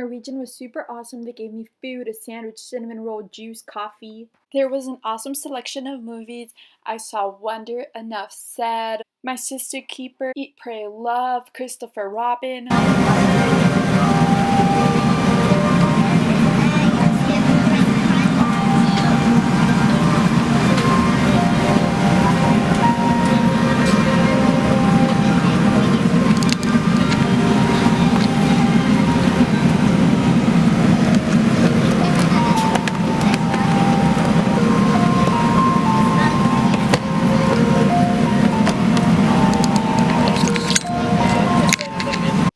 Norwegian was super awesome. They gave me food, a sandwich, cinnamon roll, juice, coffee. There was an awesome selection of movies. I saw Wonder, Enough Said, My Sister Keeper, Eat, Pray, Love, Christopher Robin.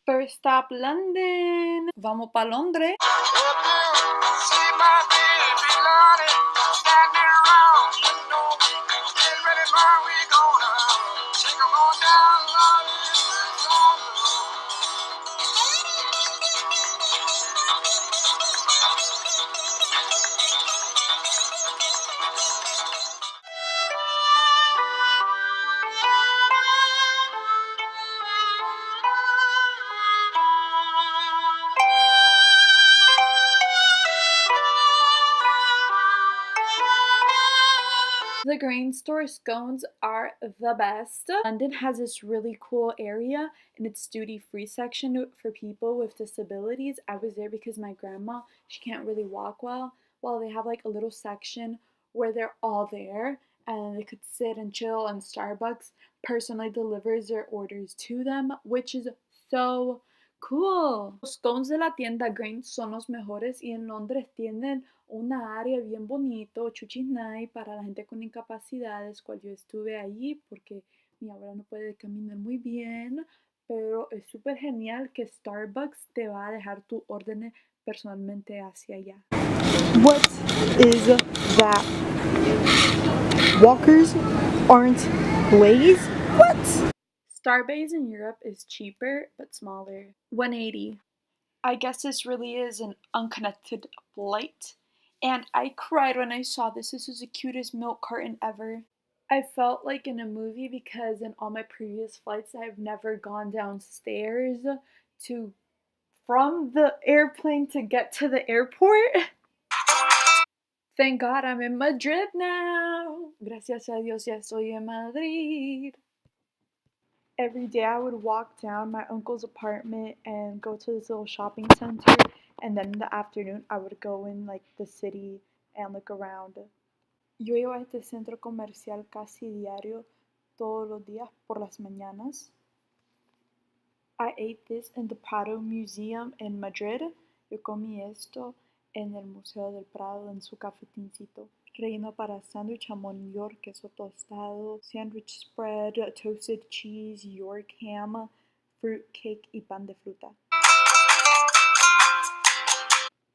First stop, London. Vamos pa' Londres. The grain store scones are the best. London has this really cool area in its duty-free section for people with disabilities. I was there because my grandma, she can't really walk well. Well, they have like a little section where they're all there and they could sit and chill, and Starbucks personally delivers their orders to them, which is so cool. Los scones de la tienda Grain son los mejores y en Londres tienen una área bien bonito, chuchinay, para la gente con incapacidades, cual yo estuve allí porque mi abuela no puede caminar muy bien, pero es súper genial que Starbucks te va a dejar tu orden personalmente hacia allá. What is that? Walkers aren't ways? What? Starbase in Europe is cheaper but smaller. 180. I guess this really is an unconnected flight. And I cried when I saw this. This is the cutest milk carton ever. I felt like in a movie because in all my previous flights I've never gone downstairs from the airplane to get to the airport. Thank God I'm in Madrid now. Gracias a Dios ya estoy en Madrid. Every day I would walk down my uncle's apartment and go to this little shopping center, and then in the afternoon I would go in like the city and look around. Yo iba a este centro comercial casi diario, todos los días por las mañanas. I ate this in the Prado Museum in Madrid. Yo comí esto en el Museo del Prado en su cafetincito. Relleno para sándwich, jamón York, queso tostado, sandwich spread, toasted cheese, York ham, fruit cake y pan de fruta.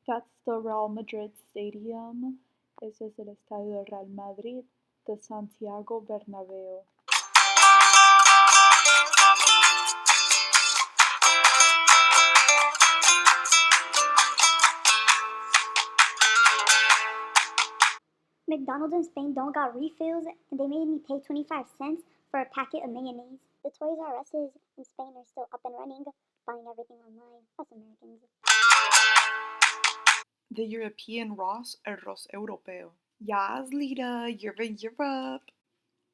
That's the Real Madrid Stadium. Ese es el estadio del Real Madrid de Santiago Bernabéu. McDonald's in Spain don't got refills, and they made me pay 25 cents for a packet of mayonnaise. The Toys R Us's in Spain are still up and running, buying everything online. Us Americans. The European Ross, el Ross Europeo. Yes, Lita, you're in Europe.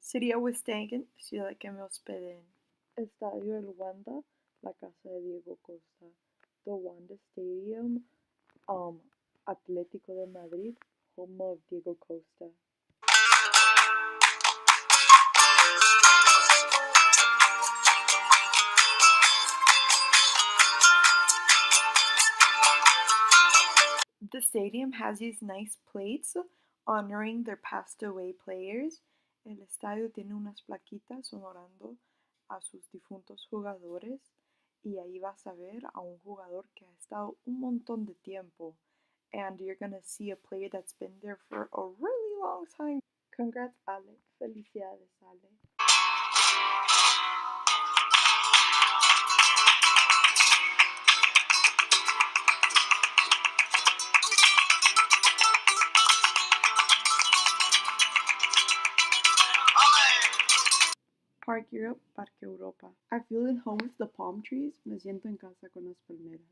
City I was staying in, ciudad que me hospedé en. Estadio El Wanda, la casa de Diego Costa. The Wanda Stadium, Atlético de Madrid, home of Diego Costa. The stadium has these nice plates honoring their passed away players. El estadio tiene unas plaquitas honorando a sus difuntos jugadores, y ahí vas a ver a un jugador que ha estado un montón de tiempo. And you're gonna see a player that's been there for a really long time. Congrats, Ale. Felicidades, Ale. Park Europe, Parque Europa. I feel at home with the palm trees. Me siento en casa con las palmeras.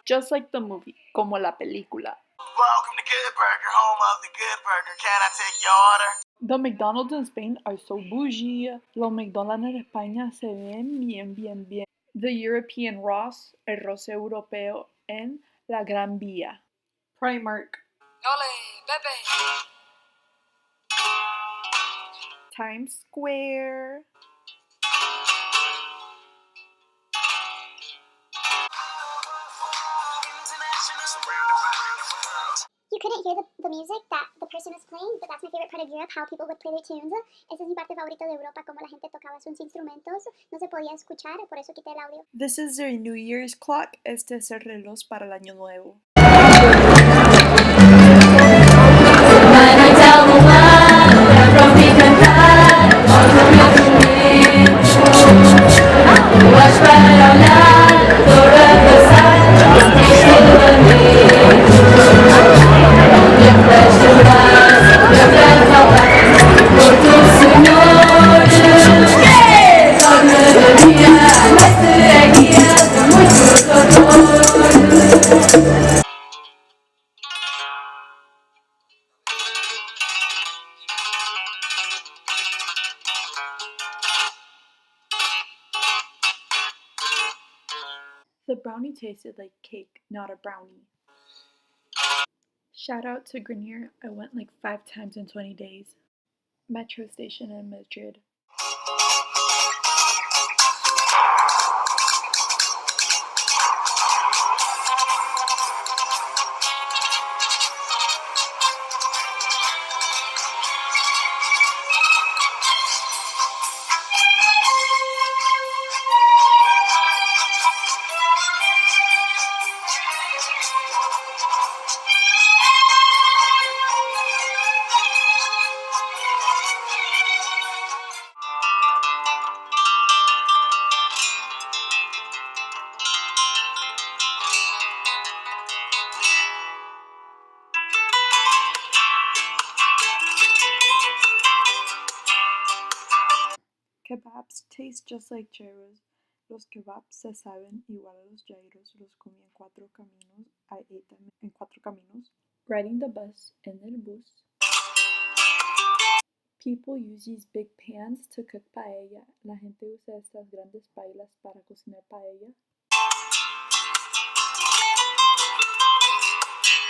Just like the movie, como la película. Welcome to Good Burger, home of the Good Burger. Can I take your order? The McDonald's in Spain are so bougie. Los McDonald's en España se ven bien. The European Ross, el Ross europeo en la Gran Vía. Primark. Ole, Pepe. Times Square. You couldn't hear the music that the person was playing, but that's my favorite part of Europe, how people would play their tunes. Esa es mi parte favorita de Europa, como la gente tocaba sus instrumentos. No se podía escuchar, por eso quité el audio. This is their New Year's clock. Este es el reloj para el año nuevo. The brownie tasted like cake, not a brownie. Shout out to Grenier. I went like 5 times in 20 days. Metro station in Madrid. Kebabs taste just like gyros. Los kebabs se saben igual a los gyros. Los comí en 4 caminos. I ate them en 4 caminos. Riding the bus, en el bus. People use these big pans to cook paella. La gente usa estas grandes pailas para cocinar paella.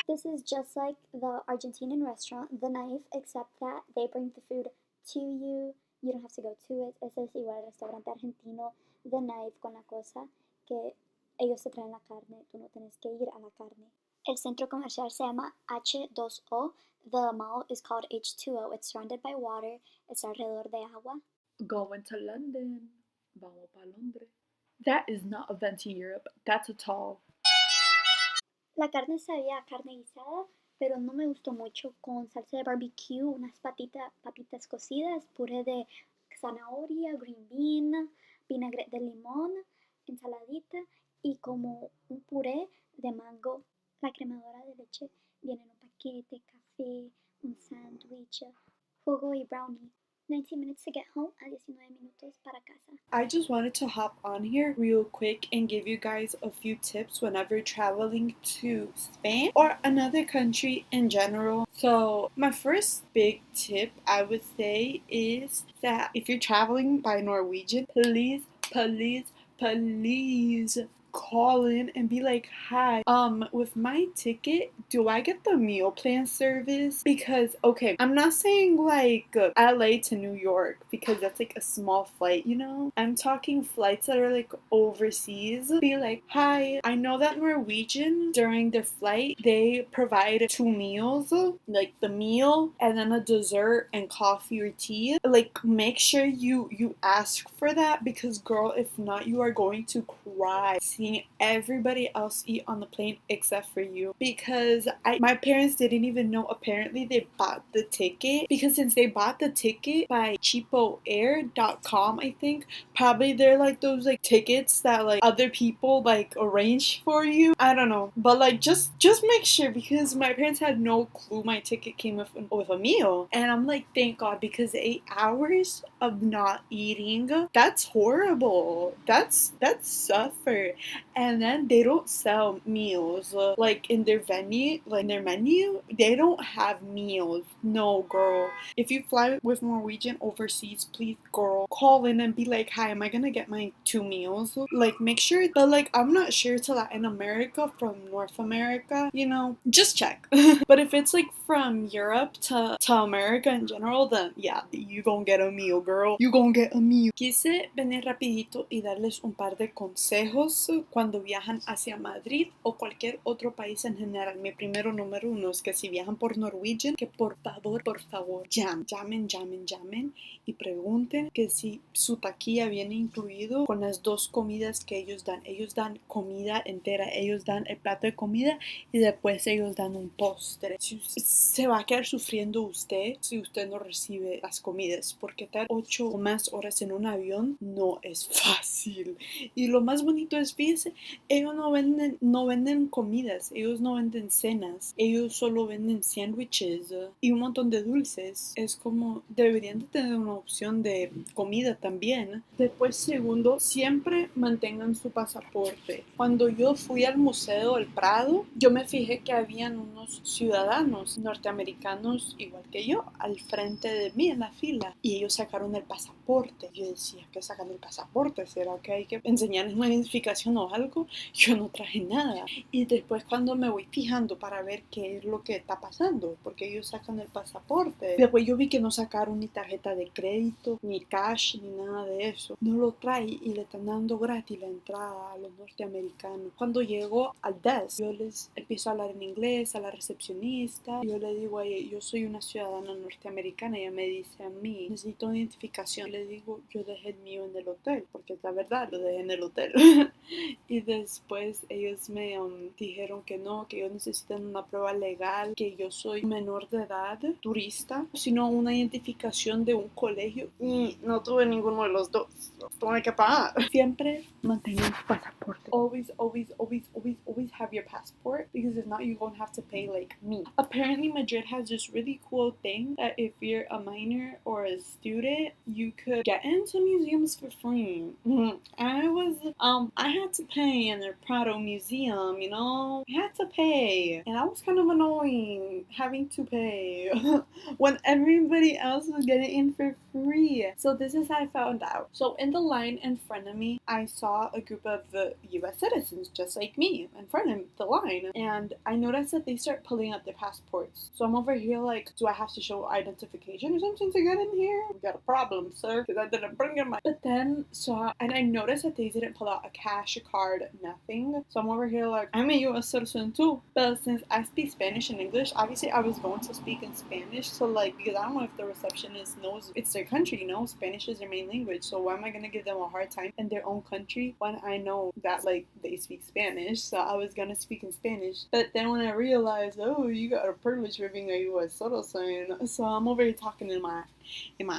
This is just like the Argentinian restaurant, The Knife, except that they bring the food to you. You don't have to go to it. Ese es igual al restaurante argentino, The Knife, con la cosa que ellos te traen la carne, tú no tienes que ir a la carne. El centro comercial se llama H2O. The mall is called H2O. It's surrounded by water. It's alrededor de agua. Going to London. Vamos pa Londres. That is not a venti Europe. That's a tall. La carne sabía a carne guisada, pero no me gustó mucho, con salsa de barbecue, unas papitas cocidas, puré de zanahoria, green bean, vinagre de limón, ensaladita y como un puré de mango. La cremadora de leche viene en un paquete, café, un sándwich, jugo y brownie. 19 minutes to get home, a 19 minutos para casa. I just wanted to hop on here real quick and give you guys a few tips whenever traveling to Spain or another country in general. So my first big tip I would say is that if you're traveling by Norwegian, please call in and be like, hi, with my ticket, do I get the meal plan service? Because, okay, I'm not saying like LA to New York because that's like a small flight, you know? I'm talking flights that are like overseas. Be like, hi, I know that Norwegian during their flight, they provide 2 meals, like the meal and then a dessert and coffee or tea. Like, make sure you ask for that because, girl, if not, you are going to cry seeing making everybody else eat on the plane except for you, because my parents didn't even know. Apparently they bought the ticket, because since they bought the ticket by cheapoair.com, I think, probably they're like those like tickets that like other people like arrange for you. I don't know, but like just make sure, because my parents had no clue my ticket came with a meal. And I'm like, thank God, because 8 hours of not eating, that's horrible. That's suffer. And then they don't sell meals like in their venue, like in their menu, they don't have meals. No, girl. If you fly with Norwegian overseas, please, girl, call in and be like, hi, am I gonna get my 2 meals? Like, make sure. But like, I'm not sure to Latin America from North America, you know, just check. But if it's like from Europe to America in general, then yeah, you gonna get a meal, girl. You gonna get a meal. Quise venir rapidito y darles un par de consejos cuando viajan hacia Madrid o cualquier otro país en general. Mi primero número 1 es que si viajan por Norwegian, que por favor, llamen y pregunten que si su taquilla viene incluido con las 2 comidas que ellos dan. Ellos dan comida entera, ellos dan el plato de comida y después ellos dan un postre. Se va a quedar sufriendo usted si usted no recibe las comidas, porque estar 8 o más horas en un avión no es fácil. Y lo más bonito es, fíjense, ellos no venden comidas, ellos no venden cenas, ellos solo venden sándwiches y un montón de dulces. Es como, deberían de tener una opción de comida también. Después, segundo, siempre mantengan su pasaporte. Cuando yo fui al Museo del Prado, yo me fijé que habían unos ciudadanos norteamericanos igual que yo al frente de mí en la fila, y ellos sacaron el pasaporte. Yo decía, ¿qué sacan el pasaporte? ¿Será que hay que enseñarles una identificación o algo? Yo no traje nada. Y después, cuando me voy fijando para ver qué es lo que está pasando, porque ellos sacan el pasaporte, después yo vi que no sacaron ni tarjeta de crédito, ni cash, ni nada de eso. No lo trae y le están dando gratis la entrada a los norteamericanos. Cuando llego al desk, yo les empiezo a hablar en inglés a la recepcionista. Yo le digo a ella, yo soy una ciudadana norteamericana, y ella me dice a mí, necesito una identificación. Le digo, yo dejé el mío en el hotel, porque es la verdad, lo dejé en el hotel. Y después ellos me dijeron que no, que ellos necesitan una prueba legal, que yo soy menor de edad, turista, sino una identificación de un colegio, y no tuve ninguno de los dos. Tuve que pagar. Siempre mantengan su pasaporte. Always have your passport, because if not, you're gonna have to pay like me. Apparently, Madrid has this really cool thing that if you're a minor or a student, you could get into museums for free. I had to pay in their Prado museum, you know? I had to pay. And that was kind of annoying, having to pay when everybody else was getting in for free. So this is how I found out. So in the line in front of me, I saw a group of US citizens just like me in front of the line. And I noticed that they start pulling out their passports. So I'm over here like, do I have to show identification or something to get in here? We got a problem, sir, because I didn't bring in my... But then, and I noticed that they didn't pull out a cash, a card, nothing. So I'm over here like, I'm a US citizen too. But since I speak Spanish and English, obviously I was going to speak in Spanish. So like, because I don't know if the receptionist knows it's their country, you know? Spanish is their main language. So why am I going to give them a hard time in their own country when I know that like they speak Spanish? So I was going to speak in Spanish. But then when I realized, oh, you got a privilege for being a US citizen. So I'm over here talking in my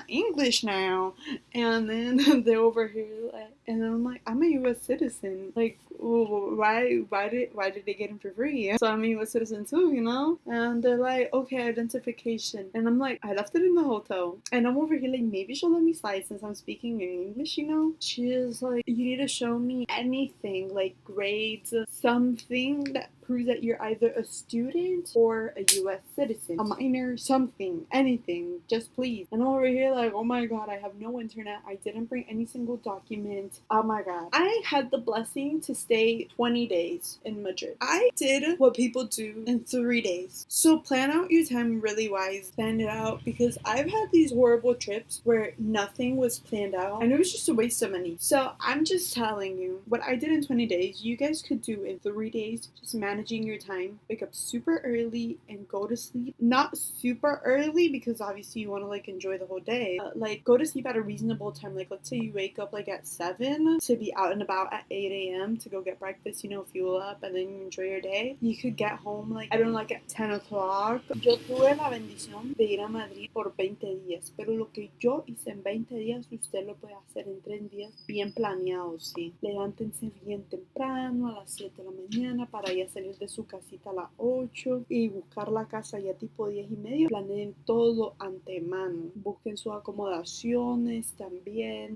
English now, and then they're over here like, and then I'm like, I'm a US citizen, like, why did they get him for free? So I'm a US citizen too, you know? And they're like, okay, identification. And I'm like, I left it in the hotel. And I'm over here like, maybe she'll let me slide since I'm speaking in English, you know? She is like, you need to show me anything, like grades, something that proves that you're either a student or a US citizen, a minor, something, anything, just please. And I'm over here like, oh my god, I have no internet, I didn't bring any single document, oh my god. I had the blessing to stay 20 days in Madrid. I did what people do in 3 days. So plan out your time really wise, plan it out, because I've had these horrible trips where nothing was planned out and it was just a waste of money. So I'm just telling you, what I did in 20 days, you guys could do in 3 days. Just manage managing your time. Wake up super early and go to sleep. Not super early because obviously you want to like enjoy the whole day. Like go to sleep at a reasonable time. Like let's say you wake up like at 7 to be out and about at 8 a.m. to go get breakfast, you know, fuel up, and then you enjoy your day. You could get home like, I don't know, like at 10 o'clock. Yo tuve la bendición de ir a Madrid por 20 días, pero lo que yo hice en 20 días, usted lo puede hacer en 3 días bien planeados, sí. Levántense bien temprano, a las 7 de la mañana, para ya salir de su casita a las 8 y buscar la casa ya tipo 10:30. Planeen todo antemano. Busquen sus acomodaciones también.